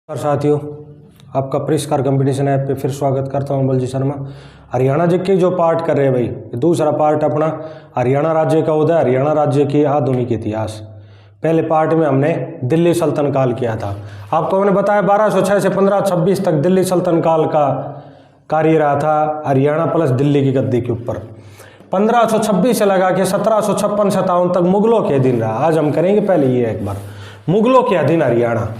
नमस्कार साथियों, आपका परिष्कार कंपटीशन ऐप पे फिर स्वागत करता हूं। बलजी शर्मा हरियाणा जी के जो पार्ट कर रहे हैं भाई, दूसरा पार्ट अपना हरियाणा राज्य का उदय, हरियाणा राज्य की आधुनिक इतिहास। पहले पार्ट में हमने दिल्ली सल्तनत काल किया था। आपको मैंने बताया 1206 से 1526 तक दिल्ली सल्तनत काल का कार्य रहा था हरियाणा प्लस दिल्ली की गद्दी के ऊपर। 1526 से लगा के 1756-57 तक मुगलों के अधीन रहा। आज हम करेंगे पहले ये एक बार मुगलों के अधीन हरियाणा।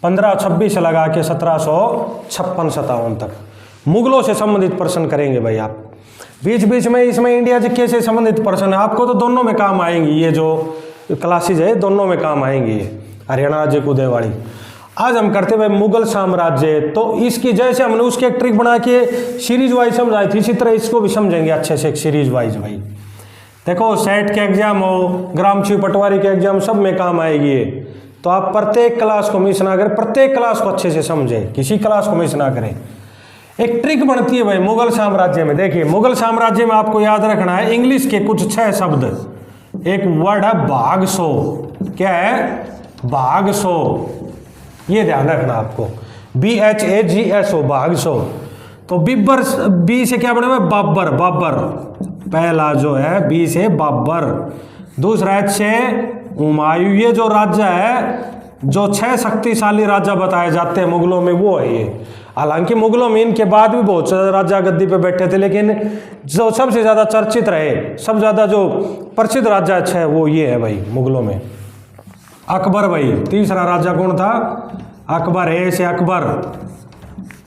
1526 से लगा के 1756-57 तक मुगलों से संबंधित प्रश्न करेंगे भाई। आप बीच बीच में इसमें इंडिया जीके से संबंधित प्रश्न है, आपको तो दोनों में काम आएंगी। ये जो क्लासेज है दोनों में काम आएंगी। ये हरियाणा राज्य की उदय वाली। आज हम करते हुए मुगल साम्राज्य, तो इसकी जैसे हमने उसके एक ट्रिक बना के सीरीज वाइज समझाई थी, इसी तरह इसको भी समझेंगे अच्छे से एक सीरीज वाइज भाई। देखो सेट के एग्जाम हो, ग्रामछी पटवारी के एग्जाम, सब में काम आएगी ये। तो आप प्रत्येक क्लास को मिस ना करें, प्रत्येक क्लास को अच्छे से समझें, किसी क्लास को मिस ना करें। एक ट्रिक बनती है भाई मुगल साम्राज्य में। देखिए मुगल साम्राज्य में आपको याद रखना है इंग्लिश के कुछ 6 शब्द। एक वर्ड है भागसो। क्या है? भागसो। ये ध्यान रखना आपको, BHAGSO, भागसो। तो बिब्बर, बी से क्या बने हुए? बाबर। बाबर पहला जो है, बी से बाबर। दूसरा एच से हुमायूं। ये जो राज्य है, जो 6 शक्तिशाली राजा बताए जाते हैं मुगलों में, वो है ये। हालांकि मुगलों में इनके बाद भी बहुत सारे राजा गद्दी पे बैठे थे, लेकिन जो सबसे ज्यादा चर्चित रहे, सबसे ज्यादा जो प्रसिद्ध राजा 6 वो ये है भाई मुगलों में। अकबर भाई तीसरा राजा कौन था? अकबर। ए से अकबर।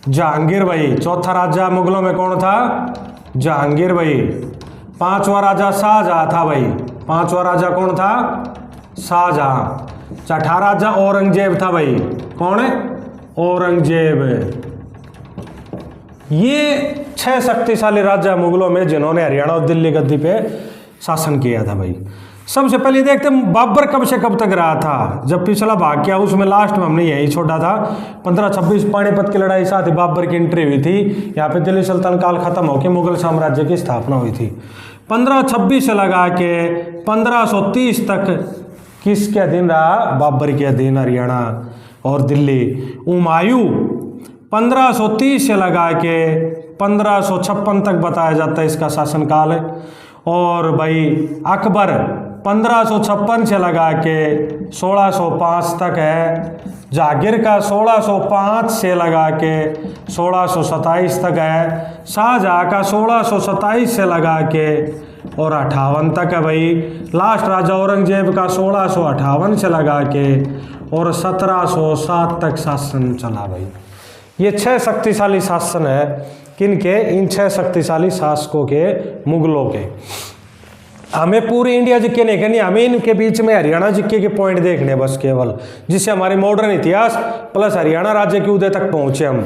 जहांगीर भाई चौथा राजा मुगलों में कौन था? जहांगीर भाई। 5वां राजा शाहजहां था भाई। 5वां राजा कौन था? शाहजहां। 6ठा राजा औरंगजेब था भाई। कौन है? औरंगजेब। ये 6 शक्तिशाली राजा मुगलों में जिन्होंने हरियाणा और दिल्ली गद्दी पे शासन किया था भाई। सबसे पहले देखते हैं बाबर कब से कब तक रहा था। जब पिछला भाग किया उसमें लास्ट में हमने यही छोड़ा था। 1526 पानीपत की लड़ाई साथ ही बाबर की एंट्री हुई थी। यहाँ पे दिल्ली सल्तनत काल खत्म होकर मुगल साम्राज्य की स्थापना हुई थी। 1526 से लगा के 1530 तक किसके अधीन रहा? बाबर के अधीन हरियाणा और दिल्ली। हुमायूं 1530 से लगा के 1556 तक बताया जाता है इसका शासनकाल है। और भाई अकबर 1556 से लगा के 1605 तक है। जहांगीर का 1605 से लगा के 1627 तक है। शाहजहां का 1627 से लगा के और 58 तक है भाई। लास्ट राजा औरंगजेब का 1658 से लगा के और 1707 तक शासन चला भाई। ये 6 शक्तिशाली शासन है। किनके? इन 6 शक्तिशाली शासकों के, मुगलों के। हमें पूरी इंडिया जीके नहीं करनी, हमें इनके बीच में हरियाणा जीके के पॉइंट देखने बस केवल, जिससे हमारे मॉडर्न इतिहास प्लस हरियाणा राज्य के उदय तक पहुंचे हम।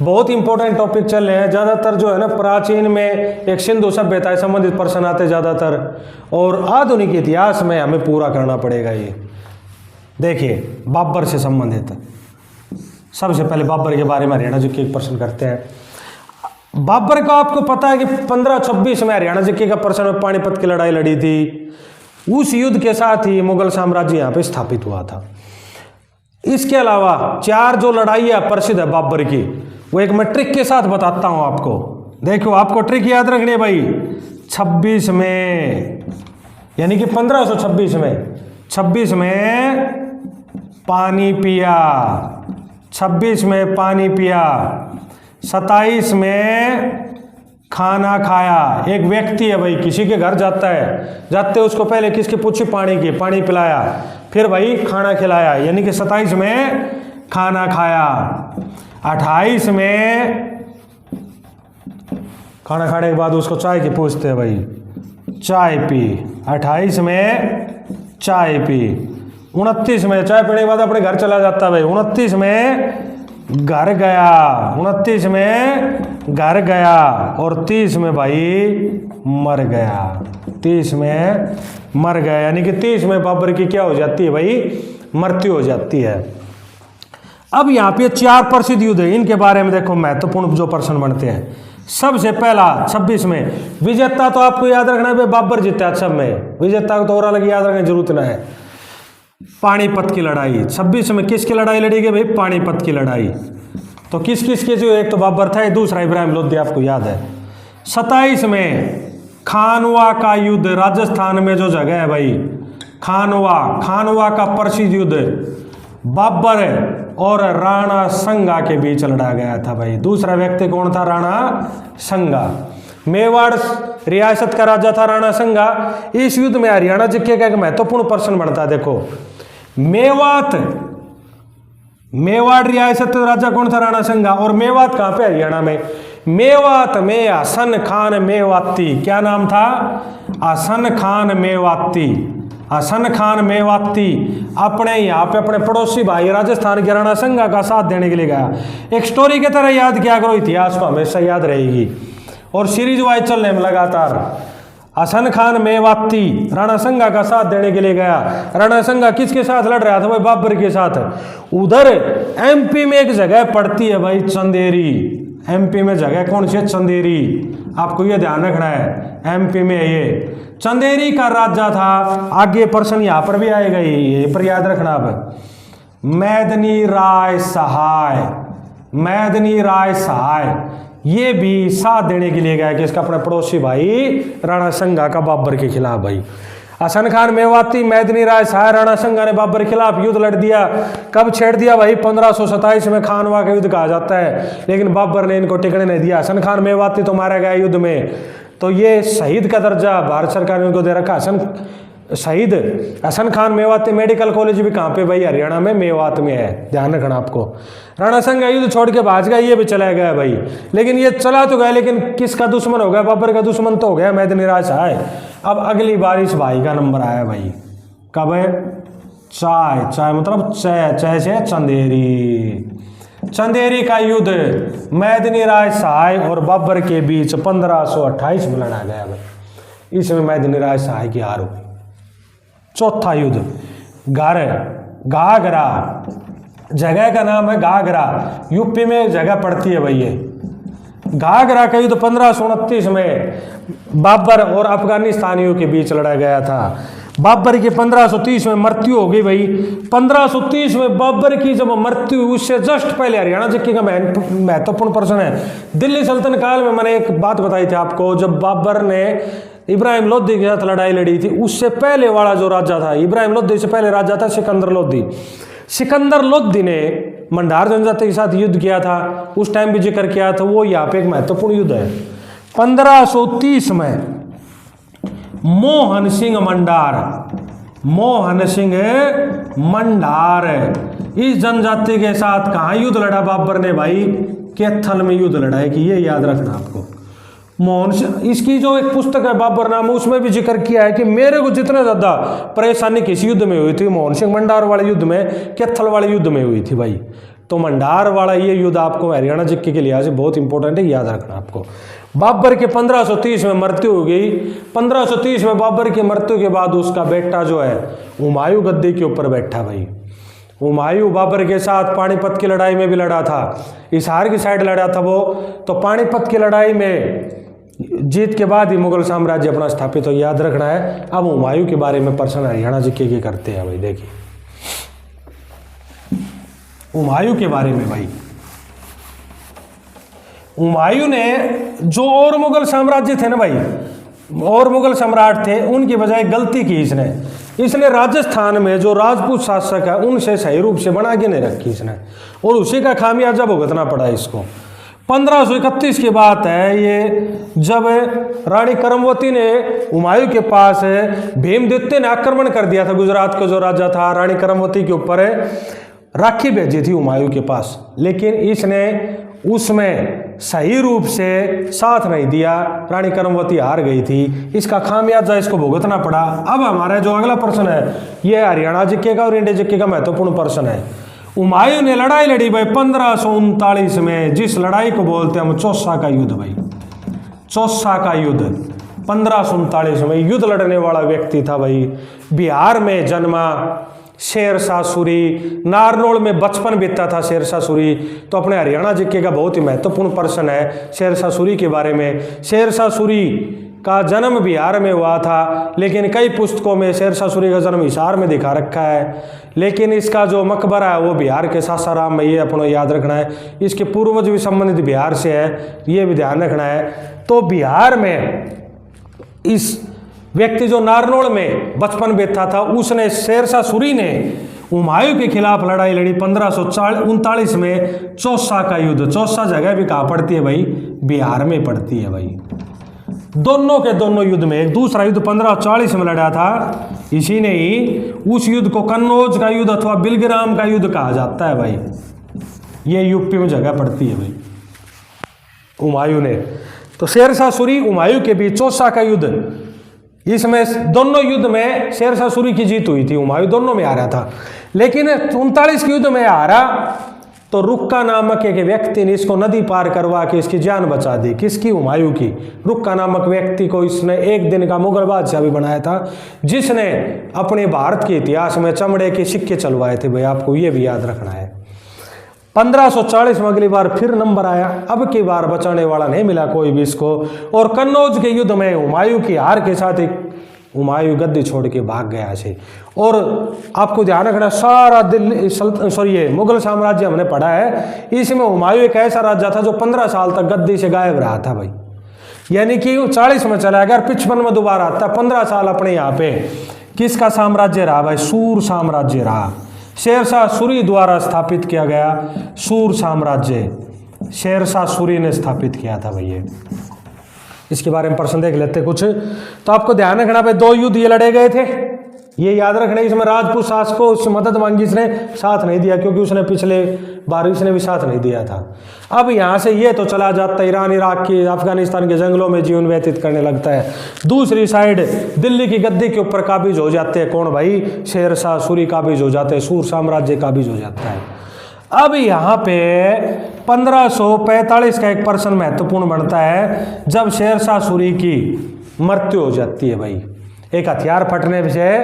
बहुत इंपॉर्टेंट टॉपिक चल रहे हैं। ज़्यादातर जो है ना प्राचीन में एक सिंधु सभ्यता से संबंधित प्रश्न आते ज़्यादातर, और आधुनिक इतिहास में हमें पूरा करना पड़ेगा ये। देखिए बाबर से संबंधित सबसे पहले बाबर के बारे में हरियाणा जीके के प्रश्न करते हैं। बाबर का आपको पता है कि 1526 में हरियाणा जीके का प्रश्न में पानीपत की लड़ाई लड़ी थी। उस युद्ध के साथ ही मुगल साम्राज्य यहाँ पे स्थापित हुआ था। इसके अलावा 4 जो लड़ाइयाँ प्रसिद्ध है बाबर की, वो एक मैं ट्रिक के साथ बताता हूँ आपको। देखो आपको ट्रिक याद रखनी है भाई। 26 में यानी कि 1526 में, 26 में पानी पिया, 26 में पानी पिया, 27 में खाना खाया। एक व्यक्ति है भाई, किसी के घर जाता है, जाते उसको पहले किसकी पूछी? पानी की, पानी पिलाया, फिर भाई खाना खिलाया, यानी कि 27 में खाना खाया। 28 में खाना खाने के बाद उसको चाय की पूछते हैं भाई, चाय पी। 28 में चाय पी। 29 में चाय पीने के बाद अपने घर चला जाता है भाई। 29 में घर गया, 29 में घर गया, और 30 में भाई मर गया। 30 में मर गया, यानी कि 30 में बाबर की क्या हो जाती है भाई? मृत्यु हो जाती है। अब यहाँ पे 4 प्रसिद्ध युद्ध है, इनके बारे में देखो महत्वपूर्ण जो प्रश्न बनते हैं। सबसे पहला 26 में विजेता तो आपको याद रखना है भाई, बाबर जीता सब में। विजेता को तो और अलग याद रखने की जरूरत ना है। पानीपत की लड़ाई। 26 में किसकी लड़ाई लड़ी गई भाई? पानीपत की लड़ाई। तो किस किस के जो, एक तो बाबर था, दूसरा इब्राहिम लोधी, आपको याद है। 27 में खानवा का युद्ध, राजस्थान में जो जगह है भाई खानवा का प्रसिद्ध युद्ध बाबर और राणा संगा के बीच लड़ा गया था भाई। दूसरा व्यक्ति कौन था? राणा संगा। मेवाड़ रियासत का राजा था राणा संगा। इस युद्ध में हरियाणा जिक्के का एक महत्वपूर्ण प्रश्न बनता है। देखो, मेवाड़ रियासत राजा कौन था? राणा संगा। और मेवात कहां पे? हरियाणा में। मेवात में हसन खान मेवाती, क्या नाम था? हसन खान मेवाती। हसन खान मेवाती अपने यहाँ पे अपने पड़ोसी भाई राजस्थान के राणा संगा का साथ देने के लिए गया। एक स्टोरी की तरह याद किया करो, इतिहास को हमेशा याद रहेगी और सीरीज वाइज चलने में लगातार। हसन खान मेवाती राणा संगा का साथ देने के लिए गया। राणा संगा किसके साथ लड़ रहा था भाई? बाबर के साथ। उधर एमपी में एक जगह पड़ती है भाई चंदेरी। एमपी में जगह कौन सी है? चंदेरी। आपको ये ध्यान रखना है, एमपी में ये चंदेरी का राजा था। आगे पर्सन यहां पर भी आएगा, ये पर याद रखना। अब मैदनी राय सहाय, मैदनी राय सहाय ये भी साथ देने के लिए गया कि इसका अपने पड़ोसी भाई राणा संगा का बाबर के खिलाफ भाई। हसन खान मेवाती, मैदनी राय सहाय, राणा संगा ने बाबर के खिलाफ युद्ध लड़ दिया। कब छेड़ दिया भाई? 1527 में खानवा का युद्ध कहा जाता है, लेकिन बाबर ने इनको टिकने नहीं दिया। हसन खान मेवाती तो मारा गया युद्ध में, तो ये शहीद का दर्जा भारत सरकार ने उनको दे रखा। शहीद हसन खान मेवाती मेडिकल कॉलेज भी कहाँ पे भाई? हरियाणा में, मेवात में है, ध्यान रखना आपको। राणा संगा युद्ध छोड़ के भाग गया, ये भी चला गया भाई। लेकिन ये चला तो गया, लेकिन किसका दुश्मन हो गया? बाबर का दुश्मन तो हो गया मैदनी राय सहाय। अब अगली बार इस भाई का नंबर आया भाई। कब है? चाय मतलब चय से चंदेरी। चंदेरी का युद्ध मैदनी राय सहाय और बाबर के बीच 1528 में लड़ा गया भाई। इसमें मैदनी राय सहाय की हार हुई। चौथा युद्ध घाघरा, जगह का नाम है घाघरा, यूपी में जगह पड़ती है भाई ये। घाघरा का युद्ध 1529 में बाबर और अफगानिस्तानियों के बीच लड़ा गया था। बाबर की 1530 में मृत्यु हो गई भाई। 1530 में बाबर की जब मृत्यु, उससे जस्ट पहले हरियाणा जिक्के का महत्वपूर्ण प्रश्न है। दिल्ली सल्तनत काल में मैंने एक बात बताई थी आपको, जब बाबर ने इब्राहिम लोधी के साथ लड़ाई लड़ी थी, उससे पहले वाला जो राजा था, इब्राहिम लोधी से पहले राजा था सिकंदर लोधी। सिकंदर लोधी ने मंडार जनजाति के साथ युद्ध किया था, उस टाइम भी जिक्र किया था। वो यहाँ पे एक महत्वपूर्ण युद्ध है। 1530 में मोहन सिंह मंडार इस जनजाति के साथ कहाँ युद्ध लड़ा बाबर ने भाई? कैथल में युद्ध लड़ा है, कि ये याद रखना आपको। मोहन सिंह, इसकी जो एक पुस्तक है बाबर नाम, उसमें भी जिक्र किया है कि मेरे को जितना ज्यादा परेशानी किस युद्ध में हुई थी, मोहन सिंह मंडार वाले युद्ध में, कैथल वाले युद्ध में हुई थी भाई। तो मंडार वाला ये युद्ध आपको हरियाणा जिक्के के लिहाज से बहुत इंपॉर्टेंट है, याद रखना आपको। बाबर के 1530 में मृत्यु हो गई। 1530 में बाबर की मृत्यु के बाद उसका बेटा जो है हुमायूं गद्दी के ऊपर बैठा भाई। हुमायूं बाबर के साथ पानीपत की लड़ाई में भी लड़ा था, हिसार की साइड लड़ा था वो। तो पानीपत की लड़ाई में जीत के बाद ही मुगल साम्राज्य अपना स्थापित हो, याद रखना है। अब हुमायूं के बारे में प्रश्न हरियाणा जिक्के के करते हैं भाई। देखिए हुमायूं के बारे में भाई, हुमायूं ने जो और मुगल साम्राज्य थे ना भाई, और मुगल सम्राट थे, उनकी बजाय गलती की इसने राजस्थान में जो राजपूत शासक है उनसे सही रूप से बना के नहीं रखी इसने, और उसी का खामियाजा भुगतना पड़ा इसको। 1531 की बात है ये, जब रानी करमवती ने हुमायूं के पास भीमदित्य ने आक्रमण कर दिया था, गुजरात का जो राजा था, रानी करमवती के ऊपर राखी भेजी थी हुमायूं के पास, लेकिन इसने उसमें सही रूप से साथ नहीं दिया, रानी करमवती हार गई थी, इसका खामियाजा इसको भुगतना पड़ा। अब हमारा जो अगला प्रश्न है ये हरियाणा जिक्के का और इंडिया जिक्के का महत्वपूर्ण प्रश्न है। हुमायूं ने लड़ाई लड़ी भाई 1539 में, जिस लड़ाई को बोलते हैं हम चौसा का युद्ध भाई। चौसा का युद्ध 1539 में युद्ध लड़ने वाला व्यक्ति था भाई, बिहार में जन्मा, शेरशाह सूरी, नारनौल में बचपन बीता था शेरशाह सूरी। तो अपने हरियाणा जिक्के का बहुत ही महत्वपूर्ण प्रश्न है शेरशाह सूरी के बारे में। शेरशाह सूरी का जन्म बिहार में हुआ था, लेकिन कई पुस्तकों में शेरशाह सूरी का जन्म हिसार में दिखा रखा है, लेकिन इसका जो मकबरा है वो बिहार के सासाराम में, ये अपना याद रखना है। इसके पूर्वज भी संबंधित बिहार से है, ये भी ध्यान रखना है। तो बिहार में इस व्यक्ति जो नारनौल में बचपन बीता था, उसने शेरशाह सूरी ने हुमायूं के खिलाफ लड़ाई लड़ी 1539 में चौसा का युद्ध। चौसा जगह भी कहाँ पड़ती है भाई? बिहार में पड़ती है भाई। दोनों के दोनों युद्ध में, एक दूसरा युद्ध 1540 में लड़ा था, इसी ने ही उस युद्ध को कन्नौज का युद्ध अथवा बिलग्राम का युद्ध कहा जाता है भाई। ये यूपी में जगह पड़ती है भाई। हुमायूं ने तो शेरशाह सूरी हुमायूं के बीच चौसा का युद्ध, इसमें दोनों युद्ध में शेरशाह सूरी की जीत हुई थी, हुमायूं दोनों में हारा था। लेकिन 39 के युद्ध में हारा तो रुक्का नामक एक व्यक्ति ने इसको नदी पार करवा के इसकी जान बचा दी। किसकी? हुमायूं की। रुक्का नामक व्यक्ति को इसने एक दिन का मुगल बादशाह भी बनाया था, जिसने अपने भारत के इतिहास में चमड़े के सिक्के चलवाए थे भाई। आपको ये भी याद रखना है। 1540 में अगली बार फिर नंबर आया, अब की बार बचाने वाला नहीं मिला कोई भी इसको। और कन्नौज के युद्ध में हुमायूं की हार के साथ ही हुमायूं गद्दी छोड़ के भाग गया से। और आपको ध्यान रखना, सारा दिल्ली ये मुगल साम्राज्य हमने पढ़ा है, इसमें हुमायूं एक ऐसा राजा था जो 15 साल तक गद्दी से गायब रहा था भाई। यानी कि 40 में चला गया, 55 में दोबारा आता, 15 साल अपने यहाँ पे किसका साम्राज्य रहा भाई? सूर साम्राज्य रहा। शेरशाह सूरी द्वारा स्थापित किया गया सूर साम्राज्य, शेरशाह सूरी ने स्थापित किया था भैया। इसके बारे में प्रश्न देख लेते कुछ। तो आपको ध्यान रखना भाई, 2 युद्ध ये लड़े गए थे, ये याद रखना। इसमें राजपूत शासक को उससे मदद मांगी, इसने साथ नहीं दिया, क्योंकि उसने पिछले बार इसने भी साथ नहीं दिया था। अब यहाँ से ये तो चला जाता है ईरान, इराक की, अफगानिस्तान के जंगलों में जीवन व्यतीत करने लगता है। दूसरी साइड दिल्ली की गद्दी के ऊपर काबिज हो जाते हैं कौन भाई? शेरशाह सूरी काबिज हो जाते हैं, सूर साम्राज्य काबिज हो जाता है। अब यहाँ पे 1545 का एक प्रश्न महत्वपूर्ण बनता है, जब शेरशाह सूरी की मृत्यु हो जाती है भाई। एक हथियार फटने से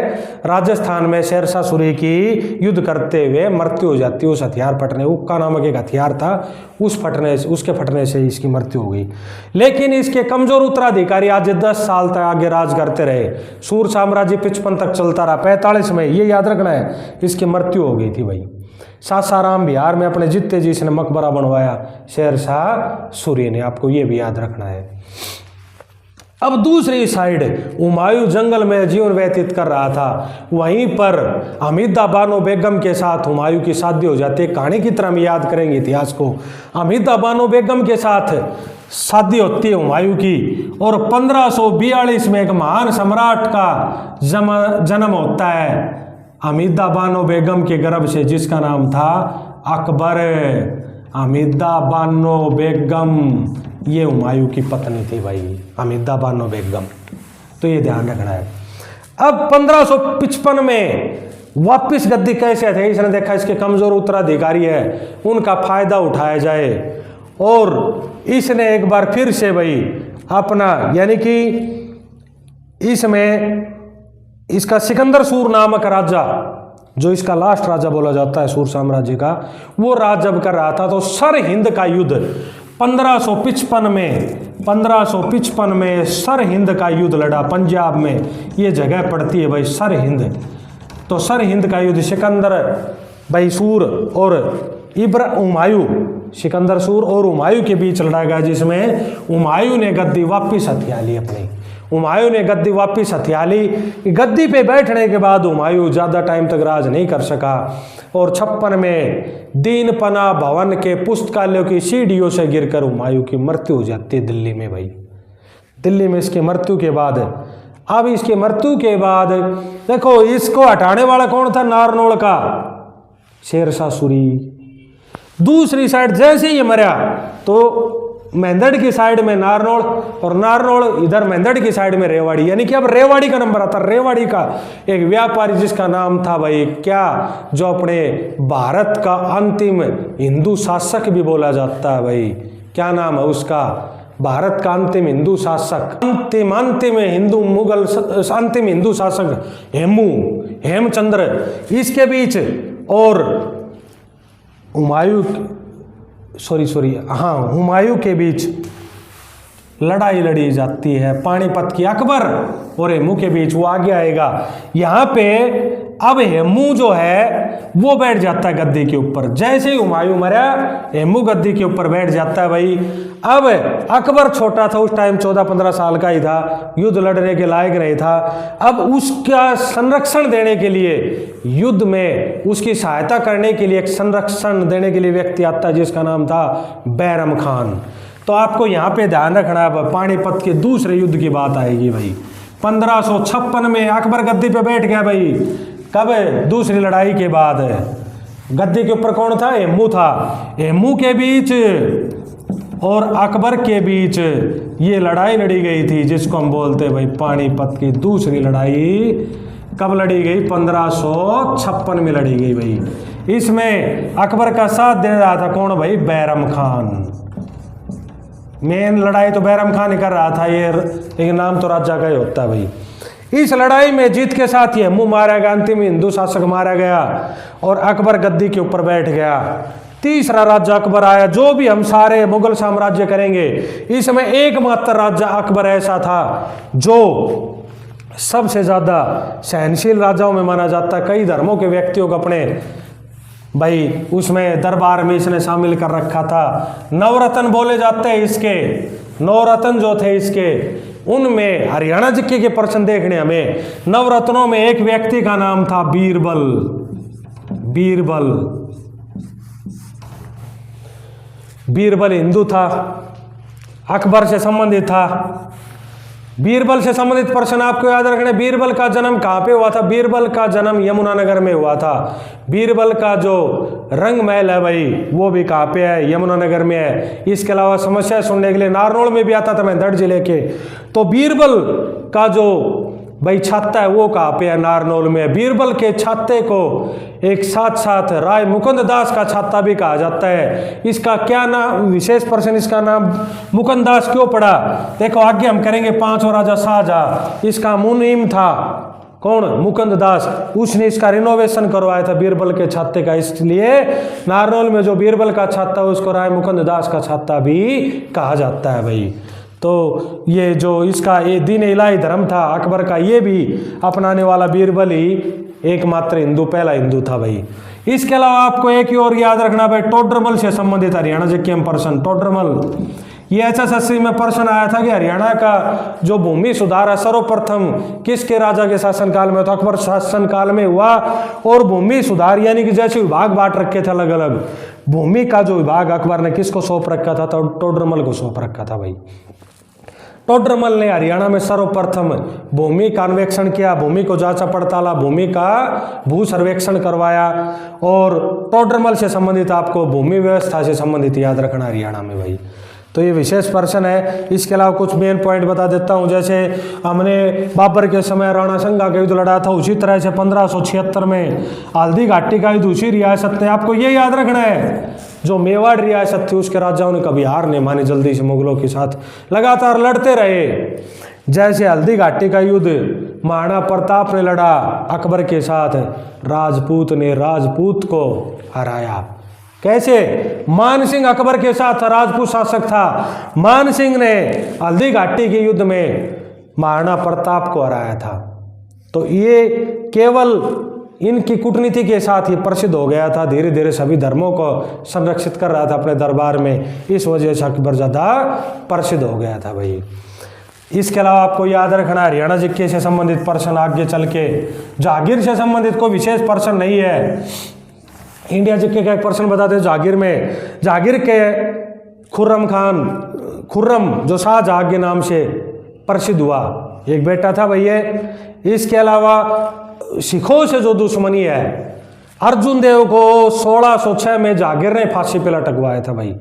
राजस्थान में शेरशाह सूरी की युद्ध करते हुए मृत्यु हो जाती है। उस हथियार फटने, उक्का नामक एक हथियार था, उसके फटने से इसकी मृत्यु हो गई। लेकिन इसके कमजोर उत्तराधिकारी आज 10 साल तक आगे राज करते रहे। सूर साम्राज्य 55 तक चलता रहा। 45 में, ये याद रखना है, इसकी मृत्यु हो गई थी भाई। सासाराम बिहार में अपने जित्ते जी ने मकबरा बनवाया शेरशाह सूरी ने, आपको ये भी याद रखना है। अब दूसरी साइड हुमायूं जंगल में जीवन व्यतीत कर रहा था, वहीं पर हमीदा बानो बेगम के साथ हुमायूं की शादी हो जाती है। कहानी की तरह हम याद करेंगे इतिहास को। हमीदा बानो बेगम के साथ शादी होती है हुमायूं की, और 1542 में एक महान सम्राट का जन्म होता है हमीदा बानो बेगम के गर्भ से, जिसका नाम था अकबर। हमीदा बानो बेगम ये हुमायूं की पत्नी थी भाई, हमीदा बानो बेगम। तो ये ध्यान रखना है। अब 1555 में वापिस गद्दी कैसे थे, इसने देखा इसके कमजोर उत्तराधिकारी है, उनका फायदा उठाया जाए, और इसने एक बार फिर से भाई अपना, यानी कि इसमें इसका सिकंदर सूर नामक राजा, जो इसका लास्ट राजा बोला जाता है सूर साम्राज्य का, वो राज जब कर रहा था, तो सरहिंद का युद्ध 1555 में सरहिंद का युद्ध लड़ा। पंजाब में ये जगह पड़ती है भाई सरहिंद। तो सरहिंद का युद्ध सिकंदर भाई सूर और हुमायूं, सिकंदर सूर और हुमायूं के बीच लड़ा गया, जिसमें हुमायूं ने गद्दी वापिस हथिया ली अपनी। हुमायूं ने गद्दी वापिस हथिया ली। गद्दी पे बैठने के बाद हुमायूं ज़्यादा टाइम तक राज नहीं कर सका, और 56 में दीनपना भवन के पुस्तकालयों की सीढ़ियों से गिरकर हुमायूं की मृत्यु हो जाती है दिल्ली में भाई। दिल्ली में इसकी मृत्यु के बाद, अब इसकी मृत्यु के बाद देखो इसको हटाने वाला कौन था? नारनौल का शेरशाह सूरी। दूसरी साइड जैसे ही मरा तो मेंदड़ की साइड में नारनौल, और नारनौल इधर मेंदड़ की साइड में रेवाड़ी, यानी कि अब रेवाड़ी का नंबर आता। रेवाड़ी का एक व्यापारी जिसका नाम था भाई क्या, जो अपने भारत का अंतिम हिंदू शासक भी बोला जाता है भाई, क्या नाम है उसका? भारत का अंतिम हिंदू शासक, अंतिम हिंदू मुगल अंतिम हिंदू शासक हेमचंद्र। इसके बीच और हुमायूं के बीच लड़ाई लड़ी जाती है पानीपत की अकबर और हेमू के बीच। वो आगे आएगा यहाँ पे। अब हेमू जो है वो बैठ जाता है गद्दी के ऊपर। जैसे ही हुमायूं मरा हेमू गद्दी के ऊपर बैठ जाता है भाई। अब अकबर छोटा था उस टाइम, 14-15 साल का ही था, युद्ध लड़ने के लायक नहीं था। अब उसका संरक्षण देने के लिए, युद्ध में उसकी सहायता करने के लिए, एक संरक्षण देने के लिए व्यक्ति आता है जिसका नाम था बैरम खान। तो आपको यहाँ पे ध्यान रखना है, पानीपत के दूसरे युद्ध की बात आएगी भाई। 1556 में अकबर गद्दी पे बैठ गया भाई। कब? दूसरी लड़ाई के बाद। गद्दी के ऊपर कौन था? हेमू था। हेमू के बीच और अकबर के बीच ये लड़ाई लड़ी गई थी जिसको हम बोलते हैं भाई पानीपत की दूसरी लड़ाई। कब लड़ी गई? 1556 में लड़ी गई भाई। इसमें अकबर का साथ दे रहा था कौन भाई? बैरम खान। मेन लड़ाई तो बैरम खान ही कर रहा था, ये एक नाम तो राजा का ही होता है भाई। इस लड़ाई में जीत के साथ ही हेमू मारा गया, अंतिम हिंदू शासक मारा गया और अकबर गद्दी के ऊपर बैठ गया। तीसरा राज्य अकबर आया। जो भी हम सारे मुगल साम्राज्य करेंगे, इसमें एकमात्र राज्य अकबर ऐसा था जो सबसे ज्यादा सहनशील राजाओं में माना जाता है। कई धर्मों के व्यक्तियों को अपने भाई उसमें दरबार में इसने शामिल कर रखा था। नवरत्न बोले जाते हैं इसके। नवरत्न जो थे इसके, उनमें हरियाणा जिक्के के प्रश्न देखने हमें। नवरत्नों में एक व्यक्ति का नाम था बीरबल। बीरबल बीरबल हिंदू था, अकबर से संबंधित था। बीरबल से संबंधित प्रश्न आपको याद रखना। बीरबल का जन्म कहाँ पे हुआ था? बीरबल का जन्म यमुनानगर में हुआ था। बीरबल का जो रंग महल है भाई वो भी कहाँ पे है? यमुनानगर में है। इसके अलावा समस्या सुनने के लिए नारनौल में भी आता था, मेंढर जिले के। तो बीरबल का जो भाई छाता है वो कहाँ पे है? नारनौल में। बीरबल के छाते को एक साथ साथ राय मुकुंद दास का छाता भी कहा जाता है। इसका क्या नाम? विशेष प्रश्न, इसका नाम मुकुंद दास क्यों पड़ा? देखो आगे हम करेंगे। 5वां राजा शाहजहां, इसका मुनीम था कौन? मुकुंद दास। उसने इसका रिनोवेशन करवाया था बीरबल के छाते का, इसलिए नारनौल में जो बीरबल का छाता है उसको राय मुकुंद दास का छाता भी कहा जाता है भाई। तो ये जो इसका ये दीन इलाही धर्म था अकबर का, ये भी अपनाने वाला बीरबल ही एकमात्र हिंदू, पहला हिंदू था भाई। इसके अलावा आपको एक ही और याद रखना भाई, टोडरमल से संबंधित हरियाणा जी के प्रश्न। टोडरमल ये SSSC में प्रश्न आया था कि हरियाणा का जो भूमि सुधार है सर्वप्रथम किसके राजा के शासनकाल में? तो अकबर शासनकाल में हुआ। और भूमि सुधार यानी कि जैसे विभाग बांट रखे थे अलग अलग, भूमि का जो विभाग अकबर ने किसको सौंप रखा था? तो टोडरमल को सौंप रखा था भाई। टोडरमल ने हरियाणा में सर्वप्रथम भूमि का अन्वेक्षण किया, भूमि को जांचा पड़ताला, भूमि का भू सर्वेक्षण करवाया। और टोडरमल से संबंधित आपको भूमि व्यवस्था से संबंधित याद रखना हरियाणा में भाई। तो ये विशेष प्रश्न है। इसके अलावा कुछ मेन पॉइंट बता देता हूँ। जैसे हमने बाबर के समय राणा संगा का युद्ध लड़ा था, उसी तरह से 1576 में हल्दी घाटी का युद्ध उसी रियासत ने। आपको ये याद रखना है जो मेवाड़ रियासत थी उसके राजाओं ने कभी हार नहीं मानी, जल्दी से मुगलों के साथ लगातार लड़ते रहे। जैसे हल्दी घाटी का युद्ध महाराणा प्रताप ने लड़ा अकबर के साथ, राजपूत ने राजपूत को हराया। कैसे? मान सिंह अकबर के साथ राजपूत शासक था, मान सिंह ने हल्दी घाटी के युद्ध में महाराणा प्रताप को हराया था। तो ये केवल इनकी कूटनीति के साथ ही प्रसिद्ध हो गया था। धीरे धीरे सभी धर्मों को संरक्षित कर रहा था अपने दरबार में, इस वजह से अकबर ज़्यादा प्रसिद्ध हो गया था भाई। इसके अलावा आपको याद रखना हरियाणा जिक्के से संबंधित प्रश्न आगे चल के। जागीर से संबंधित कोई विशेष प्रश्न नहीं है। इंडिया जिक्के का एक प्रश्न बताते हैं जागीर में। जागीर के खुर्रम खान, खुर्रम जो शाहजहां के नाम से प्रसिद्ध हुआ, एक बेटा था भैया। इसके अलावा सिखों से जो दुश्मनी है, अर्जुन देव को 1606 में जागीर ने फांसी पे लटकवाया था भाई।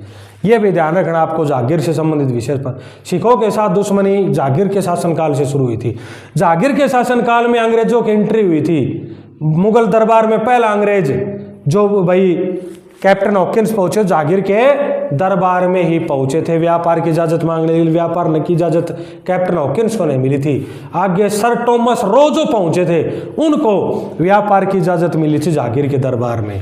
ये भी ध्यान रखना आपको। जागीर से संबंधित विशेष पर सिखों के साथ दुश्मनी जागीर के शासनकाल से शुरू हुई थी। जागीर के शासनकाल में अंग्रेजों की एंट्री हुई थी मुगल दरबार में। पहला अंग्रेज जो भाई कैप्टन हॉकिंस पहुंचे, जागीर के दरबार में ही पहुंचे थे व्यापार की इजाजत मांगने के लिए। व्यापार की इजाजत कैप्टन हॉकिंस को नहीं मिली थी। आगे सर टॉमस रो जो पहुंचे थे, उनको व्यापार की इजाजत मिली थी जागीर के दरबार में।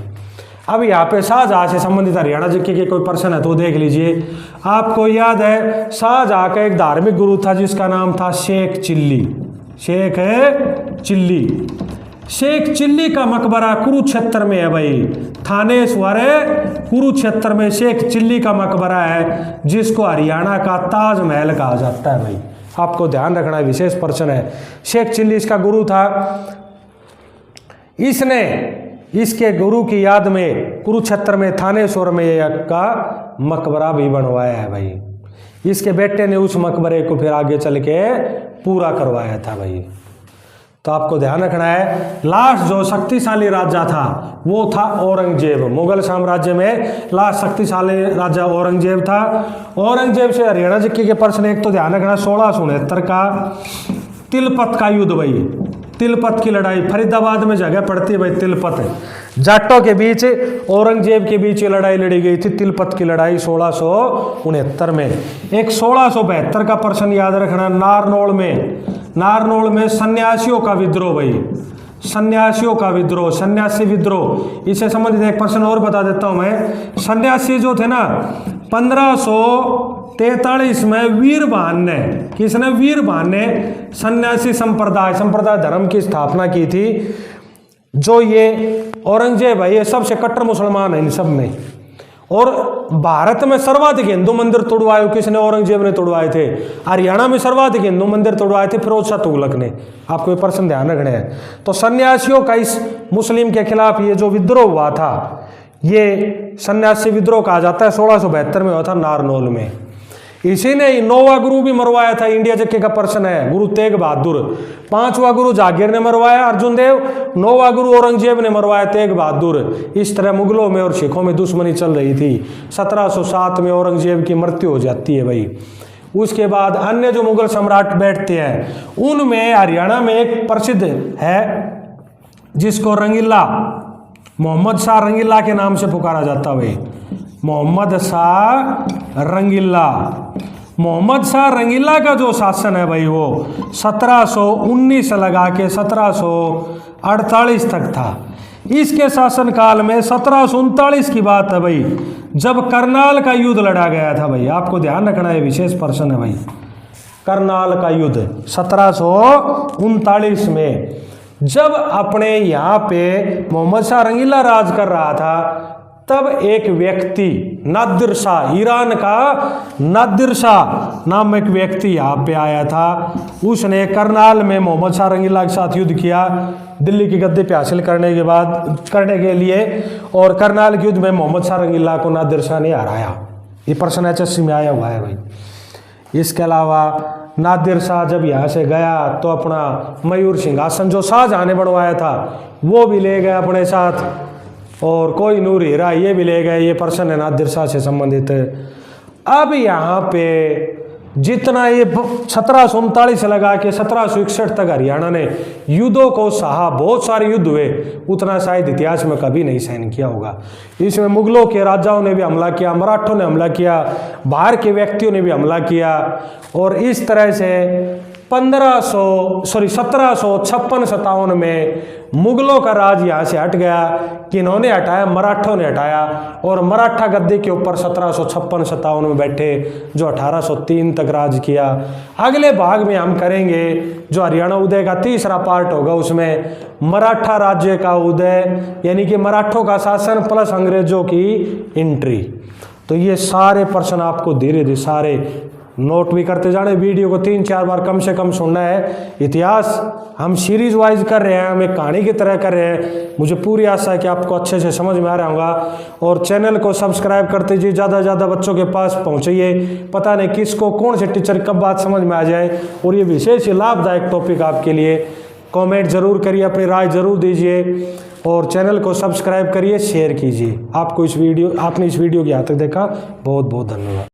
अब यहाँ पे शाहजहाँ से संबंधित हरियाणा जिले के कोई पर्सन है तो देख लीजिए। आपको याद है शाहजहाँ का एक धार्मिक गुरु था जिसका नाम था शेख चिल्ली। शेख है चिल्ली। शेख चिल्ली का मकबरा कुरुक्षेत्र में है भाई, थानेश्वर कुरुक्षेत्र में शेख चिल्ली का मकबरा है जिसको हरियाणा का ताजमहल कहा जाता है भाई। आपको ध्यान रखना है, विशेष पर्सन है। शेख चिल्ली इसका गुरु था। इसने इसके गुरु की याद में कुरुक्षेत्र में थानेश्वर में का मकबरा भी बनवाया है भाई। इसके बेटे ने उस मकबरे को फिर आगे चल के पूरा करवाया था भाई। तो आपको ध्यान रखना है, लास्ट जो शक्तिशाली राजा था वो था औरंगजेब। मुगल साम्राज्य में लास्ट शक्तिशाली राजा औरंगजेब था। औरंगजेब से हरियाणा जिले के पर्सन एक तो ध्यान रखना 1669 का तिलपत का युद्ध भाई। तिलपत की लड़ाई फरीदाबाद में जगह पड़ती है भाई। तिलपत जाटों के बीच औरंगजेब के बीच ये लड़ाई लड़ी गई थी, तिलपत की लड़ाई 1669 में। एक 1672 का पर्सन याद रखना, नारनौल में सन्यासियों का विद्रोह भाई। सन्यासियों का विद्रोह, सन्यासी विद्रोह। इससे संबंधित एक पर्सन और बता देता हूं मैं। सन्यासी जो थे ना 1543 में वीरभान ने, किसने? वीरभान ने सन्यासी संप्रदाय धर्म की स्थापना की थी। जो ये औरंगजेब है ये सबसे कट्टर मुसलमान है इन सब में। और भारत में सर्वाधिक हिंदू मंदिर तोड़वाए किसने? औरंगजेब ने तोड़वाए थे। हरियाणा में सर्वाधिक हिंदू मंदिर तोड़वाए थे फिरोज शाह तुगलक ने। आपको ये पर्सन ध्यान रखने हैं। तो सन्यासियों का इस मुस्लिम के खिलाफ ये जो विद्रोह हुआ था ये सन्यासी विद्रोह कहा जाता है। 1672 में हुआ था नारनौल में। इसी ने नौवां गुरु भी मरवाया था। इंडिया जक्के का पर्सन है गुरु तेग बहादुर। 5वां गुरु जागीर ने मरवाया अर्जुन देव। 9वां गुरु औरंगजेब ने मरवाया तेग बहादुर। इस तरह मुगलों में और सिखों में दुश्मनी चल रही थी। 1707 में औरंगजेब की मृत्यु हो जाती है भाई। उसके बाद अन्य जो मुगल सम्राट बैठते हैं उनमें हरियाणा में एक प्रसिद्ध है जिसको रंगीला, मोहम्मद शाह रंगीला के नाम से पुकारा जाता है भाई। मोहम्मद शाह रंगीला। मोहम्मद शाह रंगीला का जो शासन है भाई वो 1719 लगा के 1748 तक था। इसके शासनकाल में 1739 की बात है भाई जब करनाल का युद्ध लड़ा गया था भाई। आपको ध्यान रखना है, विशेष पर्सन है भाई। करनाल का युद्ध 1739 में जब अपने यहाँ पे मोहम्मद शाह रंगीला राज कर रहा था तब एक व्यक्ति नादिर शाह, ईरान का नादिर शाह नाम एक व्यक्ति यहाँ पे आया था। उसने करनाल में मोहम्मद शाह रंगीला के साथ युद्ध किया दिल्ली की गद्दी पे हासिल करने के लिए। और करनाल के युद्ध में मोहम्मद शाह रंगीला को नादिर शाह ने हराया। ये पर्सन HSC में आया हुआ है भाई। इसके अलावा नादिर शाह जब यहाँ से गया तो अपना मयूर सिंहासन जो शाहजहाँ ने बनवाया था वो भी ले गया अपने साथ। और कोई नूर हीरा ये भी ले गए। ये पर्सन है नादिर शाह से संबंधित। अब यहाँ पे जितना ये 1739 से लगा के 1761 तक हरियाणा ने युद्धों को सहा, बहुत सारे युद्ध हुए, उतना शायद इतिहास में कभी नहीं सहन किया होगा। इसमें मुगलों के राजाओं ने भी हमला किया, मराठों ने हमला किया, बाहर के व्यक्तियों ने भी हमला किया। और इस तरह से 1756-57 में मुगलों का राज यहाँ से हट गया। किन्होंने हटाया? मराठों ने हटाया। और मराठा गद्दी के ऊपर 1756-57 में बैठे जो 1803 तक राज किया। अगले भाग में हम करेंगे जो हरियाणा उदय का तीसरा पार्ट होगा, उसमें मराठा राज्य का उदय यानी कि मराठों का शासन प्लस अंग्रेजों की एंट्री। तो ये सारे पर्सन आपको धीरे धीरे सारे नोट भी करते जाने। वीडियो को 3-4 बार कम से कम सुनना है। इतिहास हम सीरीज वाइज कर रहे हैं, हम एक कहानी की तरह कर रहे हैं। मुझे पूरी आशा है कि आपको अच्छे से समझ में आ रहा होगा। और चैनल को सब्सक्राइब करते जाइए, ज़्यादा से ज़्यादा बच्चों के पास पहुँचाइए। पता नहीं किसको कौन से टीचर कब बात समझ में आ जाए। और ये विशेष लाभदायक टॉपिक आपके लिए। कमेंट जरूर करिए, अपनी राय जरूर दीजिए और चैनल को सब्सक्राइब करिए, शेयर कीजिए। आपने इस वीडियो को यहाँ तक देखा, बहुत बहुत धन्यवाद।